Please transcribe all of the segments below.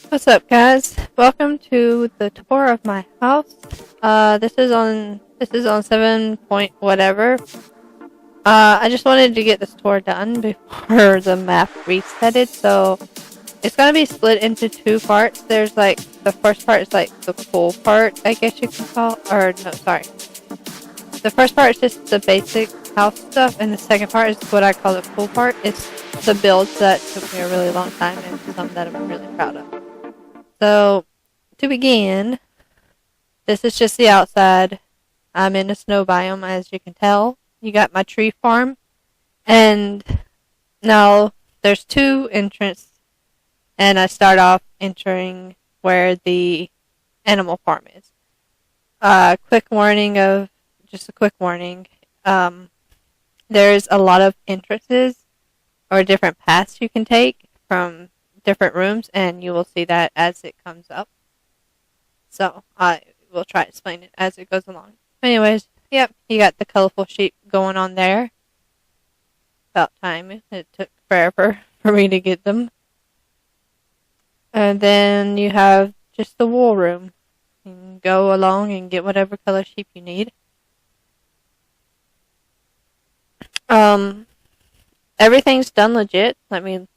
What's up, guys? Welcome to the tour of my house. This is on 7 point whatever. I just wanted to get this tour done before the map resetted, so it's gonna be split into two parts. There's like the first part is like the cool part, I guess you can call, or no, sorry. The first part is just the basic house stuff, and the second part is what I call the cool part. It's the builds that took me a really long time and some that I'm really proud of. So, to begin, this is just the outside. I'm in a snow biome, as you can tell. You got my tree farm, and now there's two entrances, and I start off entering where the animal farm is. Just a quick warning, there's a lot of entrances or different paths you can take from different rooms, and you will see that as it comes up. So I will try to explain it as it goes along. Anyways, yep, you got the colorful sheep going on there. About time. It took forever for me to get them. And then you have just the wool room. You can go along and get whatever color sheep you need. Everything's done legit. Let me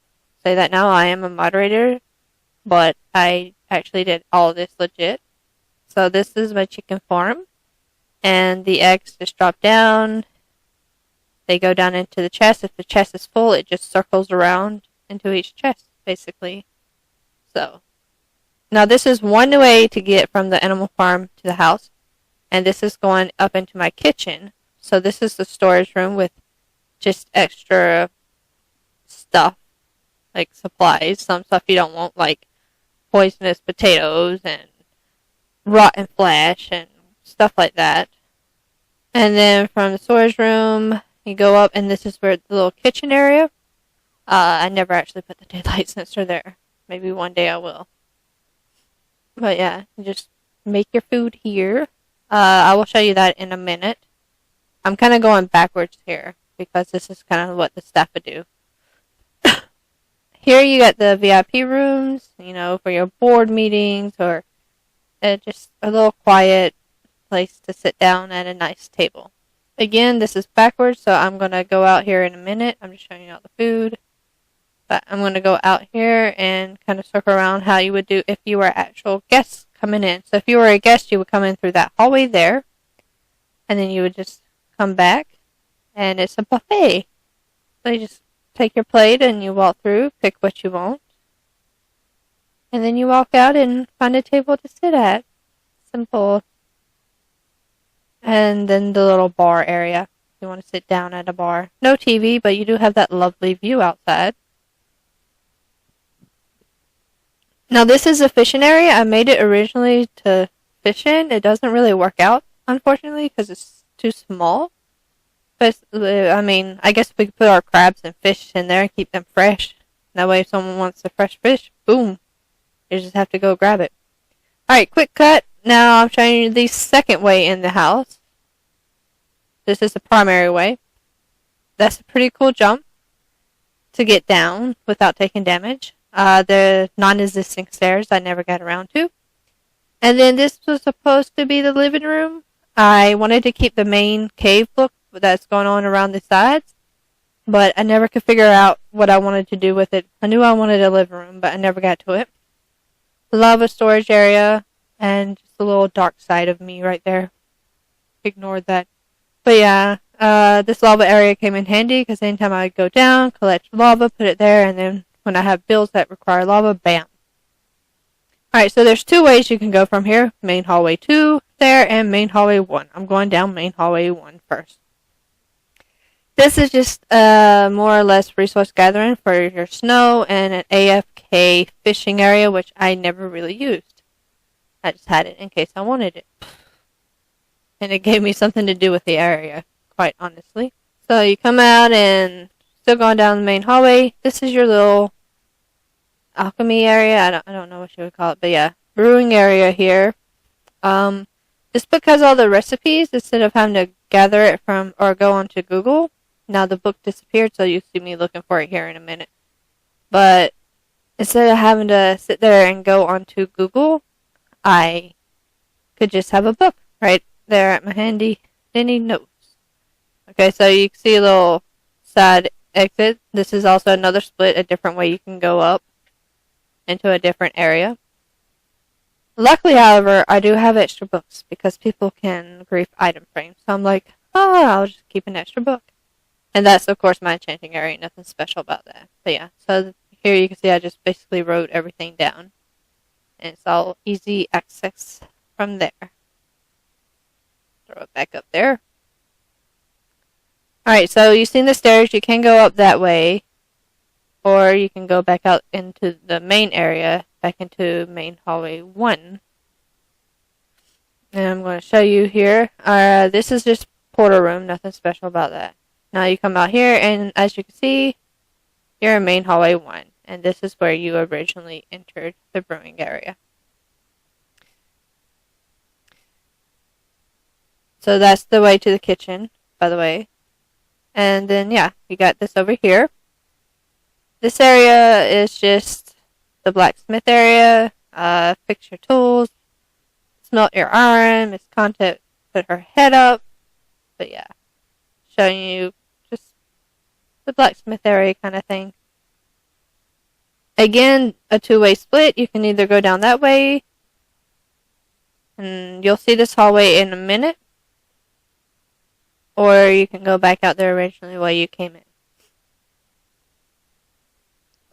say that now. I am a moderator, but I actually did all of this legit. So this is my chicken farm, and the eggs just drop down. They go down into the chest. If the chest is full, it just circles around into each chest, basically. So now this is one way to get from the animal farm to the house, and this is going up into my kitchen. So this is the storage room with just extra stuff, like supplies, some stuff you don't want, like poisonous potatoes and rotten flesh and stuff like that. And then from the storage room, you go up, and this is where the little kitchen area. I never actually put the daylight sensor there. Maybe one day I will. But yeah, just make your food here. I will show you that in a minute. I'm kind of going backwards here because this is kind of what the staff would do. Here you got the VIP rooms, for your board meetings or just a little quiet place to sit down at a nice table. Again, this is backwards, so I'm going to go out here in a minute. I'm just showing you all the food. But I'm going to go out here and kind of circle around how you would do if you were actual guests coming in. So if you were a guest, you would come in through that hallway there, and then you would just come back, and it's a buffet. So you just take your plate and you walk through, pick what you want, and then you walk out and find a table to sit at. Simple. And then the little bar area. If you want to sit down at a bar. No TV, but you do have that lovely view outside. Now this is a fishing area. I made it originally to fish in. It doesn't really work out, unfortunately, because it's too small. But, I guess we could put our crabs and fish in there and keep them fresh. That way if someone wants a fresh fish, boom. You just have to go grab it. Alright, quick cut. Now I'm showing you the second way in the house. This is the primary way. That's a pretty cool jump to get down without taking damage. The non-existing stairs I never got around to. And then this was supposed to be the living room. I wanted to keep the main cave look that's going on around the sides, but I never could figure out what I wanted to do with it. I knew I wanted a living room, but I never got to it. Lava storage area, and just a little dark side of me right there. Ignored that. But yeah, this lava area came in handy because anytime I would go down, collect lava, put it there, and then when I have builds that require lava, bam. Alright, so there's two ways you can go from here. Main hallway 2 there, and main hallway 1. I'm going down main hallway 1 first. This is just more or less resource gathering for your snow and an AFK fishing area, which I never really used. I just had it in case I wanted it. And it gave me something to do with the area, quite honestly. So you come out and still going down the main hallway. This is your little alchemy area. I don't know what you would call it, but yeah, brewing area here. This book has all the recipes instead of having to gather it from or go onto Google. Now the book disappeared, so you see me looking for it here in a minute. But instead of having to sit there and go onto Google, I could just have a book right there at my handy dandy notes. Okay, so you can see a little side exit. This is also another split, a different way you can go up into a different area. Luckily, however, I do have extra books because people can grief item frames. So I'm like, oh, I'll just keep an extra book. And that's, of course, my enchanting area. Nothing special about that. But yeah, so here you can see I just basically wrote everything down. And it's all easy access from there. Throw it back up there. Alright, so you've seen the stairs. You can go up that way. Or you can go back out into the main area, back into main hallway 1. And I'm going to show you here. This is just portal room, nothing special about that. Now you come out here, and as you can see, you're in main hallway 1. And this is where you originally entered the brewing area. So that's the way to the kitchen, by the way. And then, yeah, you got this over here. This area is just the blacksmith area. Fix your tools. Smelt your iron. Miss Content put her head up. But yeah, showing you just the blacksmith area kind of thing. Again, a two-way split. You can either go down that way, and you'll see this hallway in a minute, or you can go back out there originally where you came in.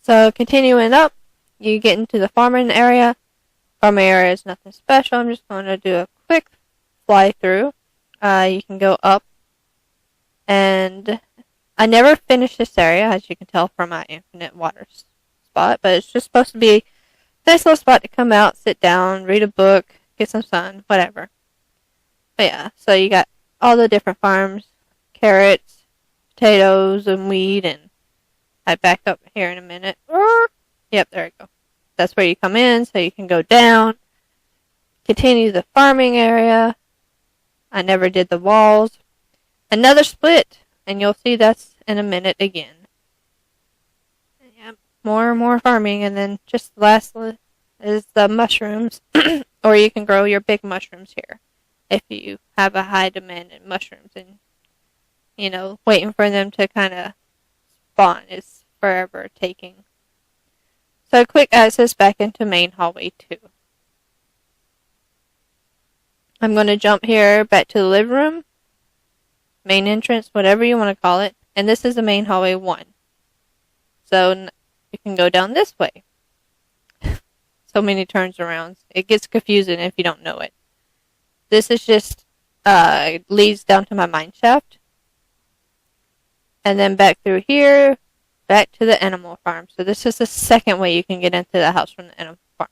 So continuing up, you get into the farming area. Farming area is nothing special. I'm just going to do a quick fly through. You can go up, and I never finished this area, as you can tell from my infinite water spot, but it's just supposed to be a nice little spot to come out, sit down, read a book, get some sun, whatever. But yeah, so you got all the different farms, carrots, potatoes, and wheat, and I back up here in a minute. Yep, there we go. That's where you come in, so you can go down, continue the farming area. I never did the walls. Another split, and you'll see that's in a minute again. Yep, more and more farming, and then just lastly is the mushrooms, or you can grow your big mushrooms here if you have a high demand in mushrooms, and waiting for them to kind of spawn is forever taking. So quick access back into main hallway 2. I'm going to jump here back to the living room, main entrance, whatever you want to call it, and this is the main hallway 1. So you can go down this way. So many turns around. It gets confusing if you don't know it. This is just leads down to my mine shaft. And then back through here, back to the animal farm. So this is the second way you can get into the house from the animal farm.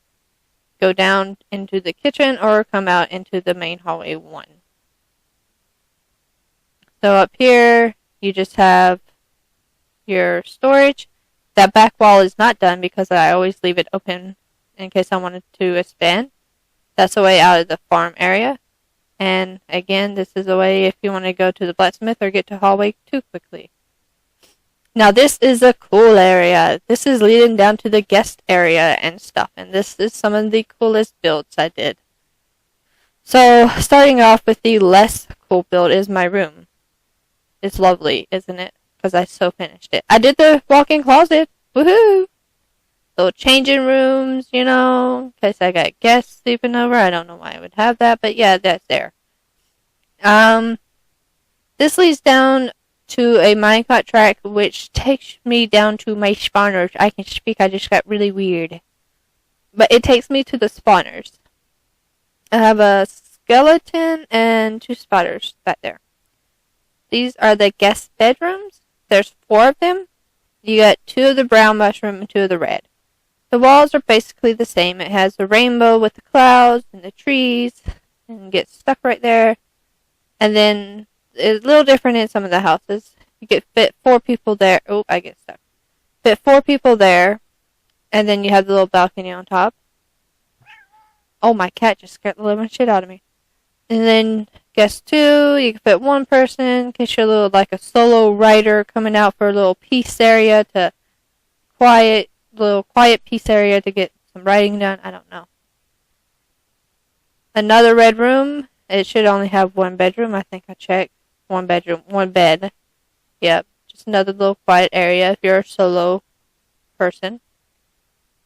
Go down into the kitchen or come out into the main hallway 1. So up here, you just have your storage. That back wall is not done because I always leave it open in case I wanted to expand. That's the way out of the farm area. And again, this is a way if you want to go to the blacksmith or get to hallway 2 quickly. Now this is a cool area. This is leading down to the guest area and stuff. And this is some of the coolest builds I did. So starting off with the less cool build is my room. It's lovely, isn't it? Because I so finished it. I did the walk-in closet. Woohoo! Little changing rooms, in case I got guests sleeping over. I don't know why I would have that, but yeah, that's there. This leads down to a minecart track, which takes me down to my spawners. I can speak, I just got really weird. But it takes me to the spawners. I have a skeleton and 2 spiders back there. These are the guest bedrooms. There's 4 of them. You got 2 of the brown mushroom and 2 of the red. The walls are basically the same. It has a rainbow with the clouds and the trees, and gets stuck right there. And then it's a little different in some of the houses. You get fit 4 people there. Oh, I get stuck. Fit 4 people there, and then you have the little balcony on top. Oh, my cat just scared the living shit out of me. And then guest 2, you can fit 1 person in case you're like a solo writer coming out for a little peace area to quiet little quiet peace area to get some writing done. I don't know. Another red room. It should only have one bedroom. I think I checked. One bedroom, one bed. Yep. Just another little quiet area if you're a solo person.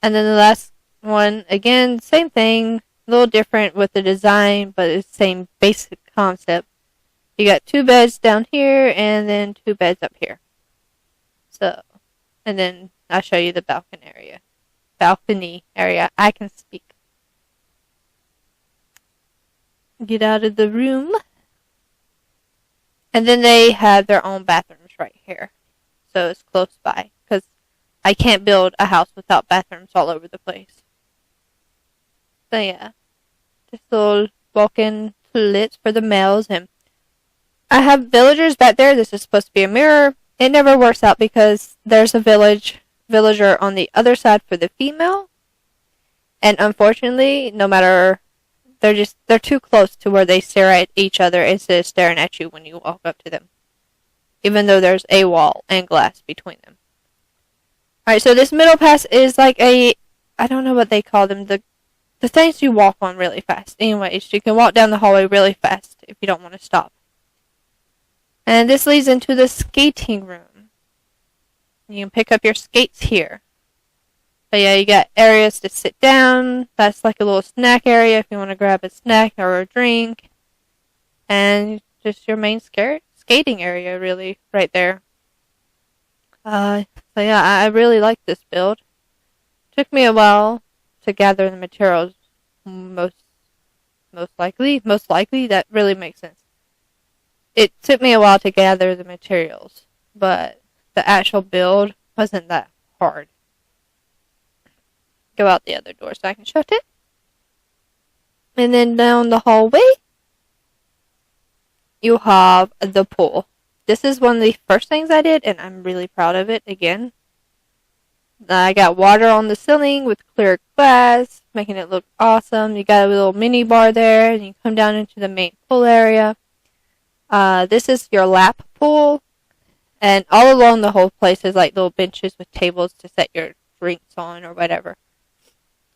And then the last one, again, same thing. A little different with the design, but it's the same basic concept. You got 2 beds down here and then 2 beds up here. So, and then I'll show you the balcony area. I can speak. Get out of the room. And then they have their own bathrooms right here. So it's close by. Because I can't build a house without bathrooms all over the place. So yeah. Just little walk-in toilets for the males. And I have villagers back there. This is supposed to be a mirror. It never works out because there's a villager on the other side for the female. And unfortunately, no matter, they're too close to where they stare at each other instead of staring at you when you walk up to them. Even though there's a wall and glass between them. Alright, so this middle pass is like I don't know what they call them, the things you walk on really fast. Anyways, you can walk down the hallway really fast if you don't want to stop. And this leads into the skating room. You can pick up your skates here. But yeah, you got areas to sit down. That's like a little snack area if you want to grab a snack or a drink. And just your main skating area, really, right there. So yeah, I really like this build. Took me a while to gather the materials. Most likely, that really makes sense. It took me a while to gather the materials, but the actual build wasn't that hard. Go out the other door so I can shut it. And then down the hallway, you have the pool. This is one of the first things I did, and I'm really proud of it again. I got water on the ceiling with clear glass, making it look awesome. You got a little mini bar there, and you come down into the main pool area. This is your lap pool, and all along the whole place is like little benches with tables to set your drinks on or whatever.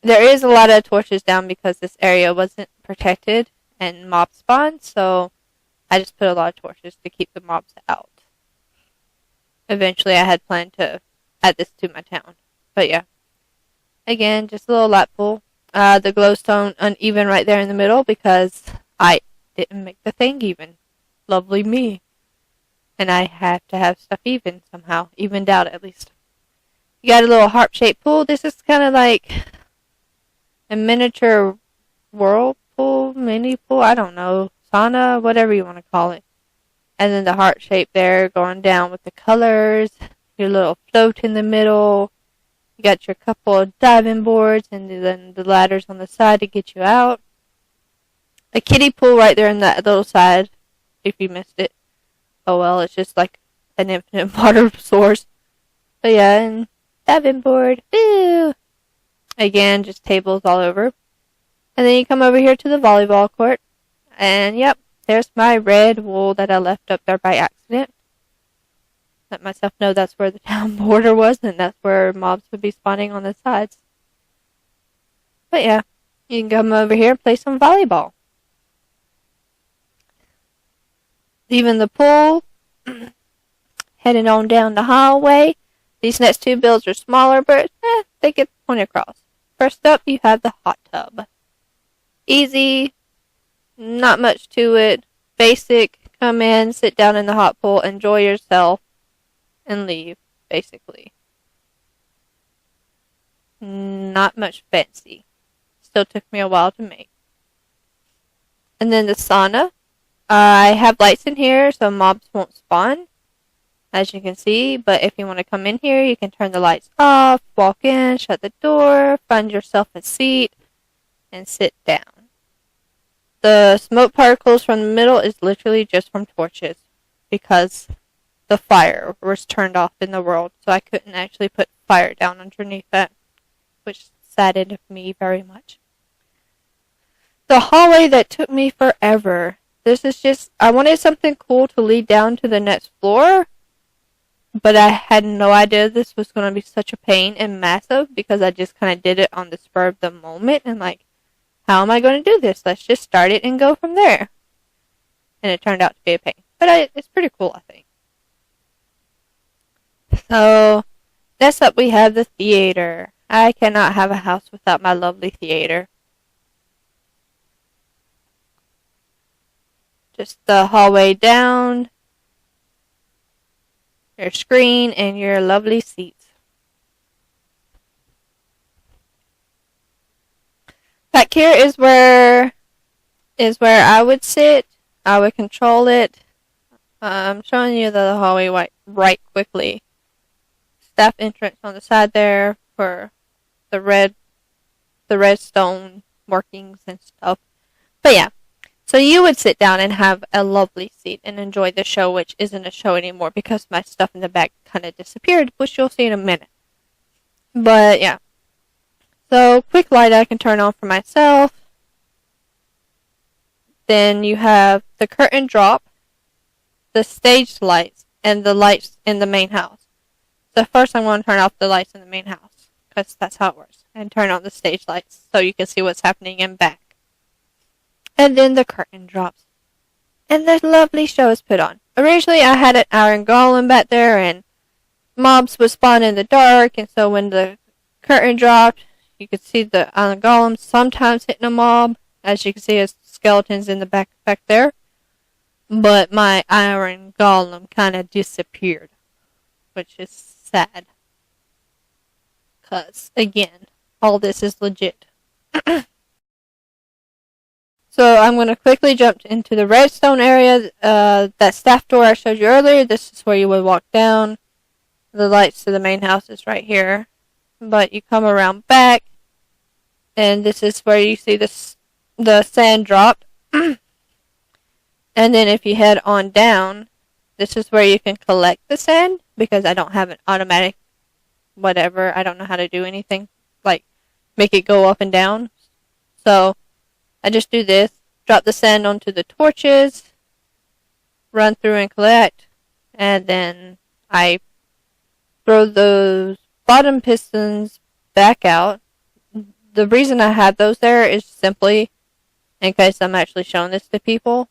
There is a lot of torches down because this area wasn't protected and mob spawned, so I just put a lot of torches to keep the mobs out. Eventually I had planned to add this to my town, but yeah. Again, just a little lap pool. The glowstone uneven right there in the middle because I didn't make the thing even. Lovely me. And I have to have stuff even somehow. Evened out at least. You got a little harp-shaped pool. This is kind of like a miniature whirlpool, mini pool, I don't know. Sauna, whatever you want to call it. And then the heart shape there going down with the colors. Your little float in the middle. You got your couple of diving boards and then the ladders on the side to get you out. A kiddie pool right there in that little side. If you missed it. Oh well, it's just like an infinite water source. But yeah, and diving board. Woo! Again, just tables all over. And then you come over here to the volleyball court. And yep, there's my red wool that I left up there by accident. Let myself know that's where the town border was, and that's where mobs would be spawning on the sides. But yeah, you can come over here and play some volleyball. Leaving the pool, heading on down the hallway. These next 2 builds are smaller, but they get the point across. First up, you have the hot tub. Easy, not much to it. Basic, come in, sit down in the hot pool, enjoy yourself, and leave, basically. Not much fancy. Still took me a while to make. And then the sauna. I have lights in here so mobs won't spawn, as you can see, but if you want to come in here, you can turn the lights off, walk in, shut the door, find yourself a seat, and sit down. The smoke particles from the middle is literally just from torches, because the fire was turned off in the world, so I couldn't actually put fire down underneath that, which saddened me very much. The hallway that took me forever. This is just, I wanted something cool to lead down to the next floor, but I had no idea this was going to be such a pain and massive because I just kind of did it on the spur of the moment and like, how am I going to do this? Let's just start it and go from there. And it turned out to be a pain. But it's pretty cool, I think. So, next up we have the theater. I cannot have a house without my lovely theater. Just the hallway down, your screen, and your lovely seats. Back here is where I would sit. I would control it. I'm showing you the hallway right quickly. Staff entrance on the side there for the redstone workings and stuff. But yeah, so you would sit down and have a lovely seat and enjoy the show, which isn't a show anymore because my stuff in the back kind of disappeared, which you'll see in a minute. But yeah, so quick light I can turn on for myself. Then you have the curtain drop, the stage lights, and the lights in the main house. So first I'm going to turn off the lights in the main house because that's how it works, and turn on the stage lights so you can see what's happening in back. And then the curtain drops, and the lovely show is put on. Originally I had an iron golem back there, and mobs would spawn in the dark, and so when the curtain dropped, you could see the iron golem sometimes hitting a mob. As you can see, there's skeletons in the back there. But my iron golem kind of disappeared, which is sad. Because, again, all this is legit. So I'm going to quickly jump into the redstone area. That staff door I showed you earlier, this is where you would walk down. The lights to the main house is right here. But you come around back, and this is where you see the sand dropped. And then if you head on down, this is where you can collect the sand, because I don't have an automatic whatever. I don't know how to do anything, like make it go up and down. So I just do this, drop the sand onto the torches, run through and collect, and then I throw those bottom pistons back out. The reason I have those there is simply in case I'm actually showing this to people.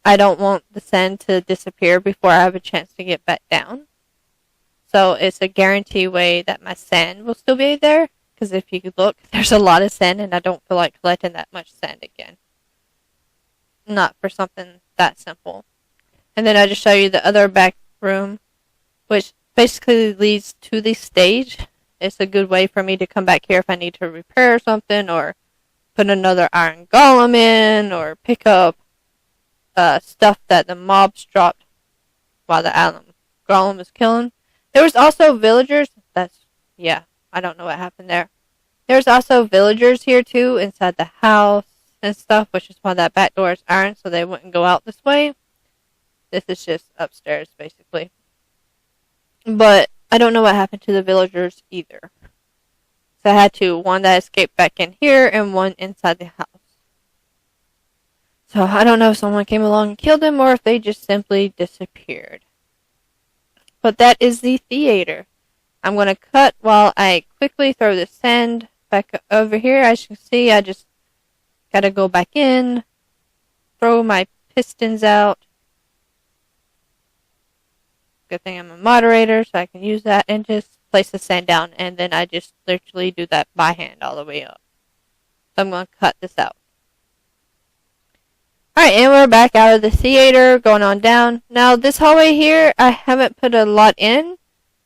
I don't want the sand to disappear before I have a chance to get back down. So it's a guarantee way that my sand will still be there. Because if you look, there's a lot of sand, and I don't feel like collecting that much sand again. Not for something that simple. And then I just show you the other back room, which basically leads to the stage. It's a good way for me to come back here if I need to repair something, or put another iron golem in, or pick up stuff that the mobs dropped while the iron golem was killing. There was also villagers. I don't know what happened there. There's also villagers here too inside the house and stuff, which is why that back door is iron, so they wouldn't go out this way. This is just upstairs, basically. But I don't know what happened to the villagers either. So I had one that escaped back in here and one inside the house. So I don't know if someone came along and killed them or if they just simply disappeared. But that is the theater. I'm going to cut while I quickly throw the sand back over here. As you can see, I just got to go back in, throw my pistons out. Good thing I'm a moderator, so I can use that and just place the sand down. And then I just literally do that by hand all the way up. So I'm going to cut this out. Alright, and we're back out of the theater, going on down. Now, this hallway here, I haven't put a lot in.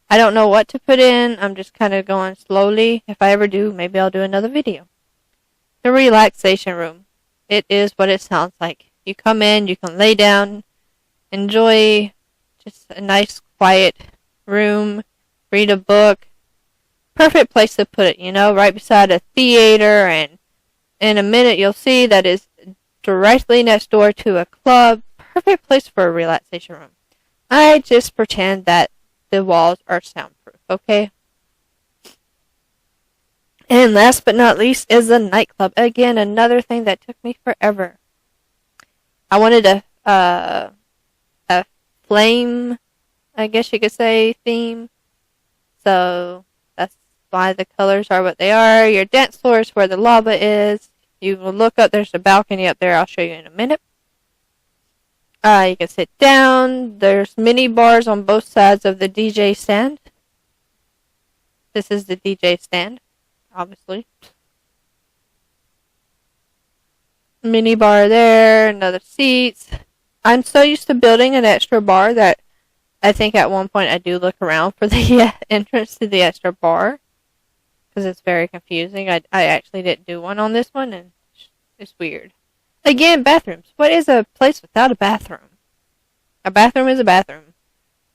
I don't know what to put in. I'm just kind of going slowly. If I ever do, maybe I'll do another video. The relaxation room. It is what it sounds like. You come in, you can lay down, enjoy just a nice quiet room, read a book. Perfect place to put it, right beside a theater, and in a minute you'll see that is directly next door to a club. Perfect place for a relaxation room. I just pretend that the walls are soundproof, okay? And last but not least is the nightclub. Again, another thing that took me forever. I wanted a flame I guess you could say, theme. So that's why the colors are what they are. Your dance floor is where the lava is. You will look up, there's a balcony up there, I'll show you in a minute. You can sit down. There's mini bars on both sides of the DJ stand. This is the DJ stand, obviously. Mini bar there, another seats. I'm so used to building an extra bar that I think at one point I do look around for the entrance to the extra bar. Because it's very confusing. I actually didn't do one on this one, and it's weird. Again, bathrooms. What is a place without a bathroom? A bathroom is a bathroom.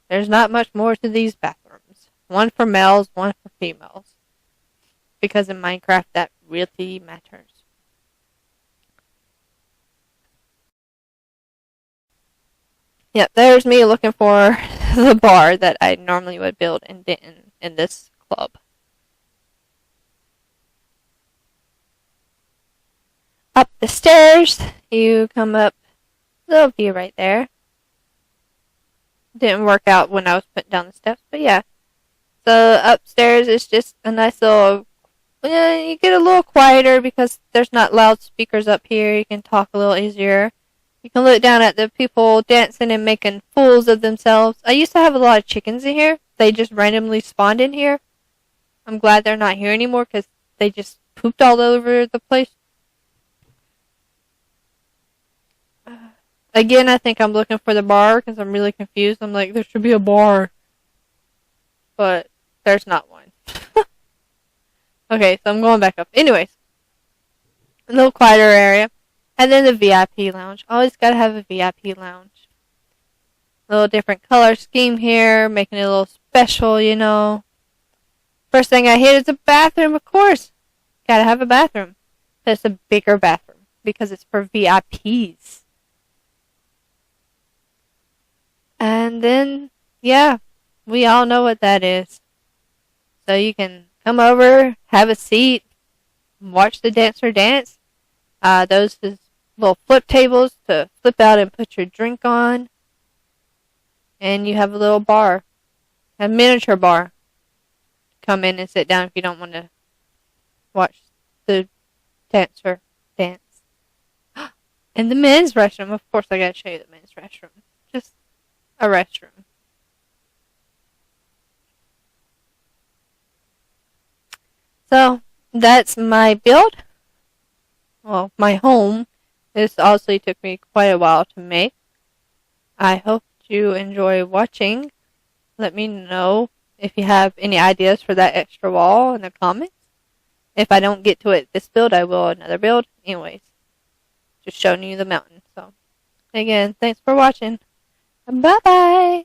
There's not much more to these bathrooms. One for males, one for females. Because in Minecraft, that really matters. Yep, there's me looking for the bar that I normally would build and didn't in this club. Up the stairs, you come up, little view right there. Didn't work out when I was putting down the steps, but yeah. So upstairs is just a nice little, you get a little quieter because there's not loudspeakers up here. You can talk a little easier. You can look down at the people dancing and making fools of themselves. I used to have a lot of chickens in here. They just randomly spawned in here. I'm glad they're not here anymore because they just pooped all over the place. Again, I think I'm looking for the bar because I'm really confused. I'm like, there should be a bar. But there's not one. Okay, so I'm going back up. Anyways, a little quieter area. And then the VIP lounge. Always gotta have a VIP lounge. A little different color scheme here, making it a little special, you know. First thing I hit is a bathroom, of course. Gotta have a bathroom. But it's a bigger bathroom because it's for VIPs. And then, yeah, we all know what that is. So you can come over, have a seat, watch the dancer dance. Those is little flip tables to flip out and put your drink on. And you have a little bar, a miniature bar. Come in and sit down if you don't want to watch the dancer dance. And the men's restroom, of course I gotta show you the men's restroom. Just a restroom. So, that's my build. Well, my home. This obviously took me quite a while to make. I hope you enjoy watching. Let me know if you have any ideas for that extra wall in the comments. If I don't get to it this build, I will another build. Anyways, just showing you the mountain. So, again, thanks for watching. Bye-bye.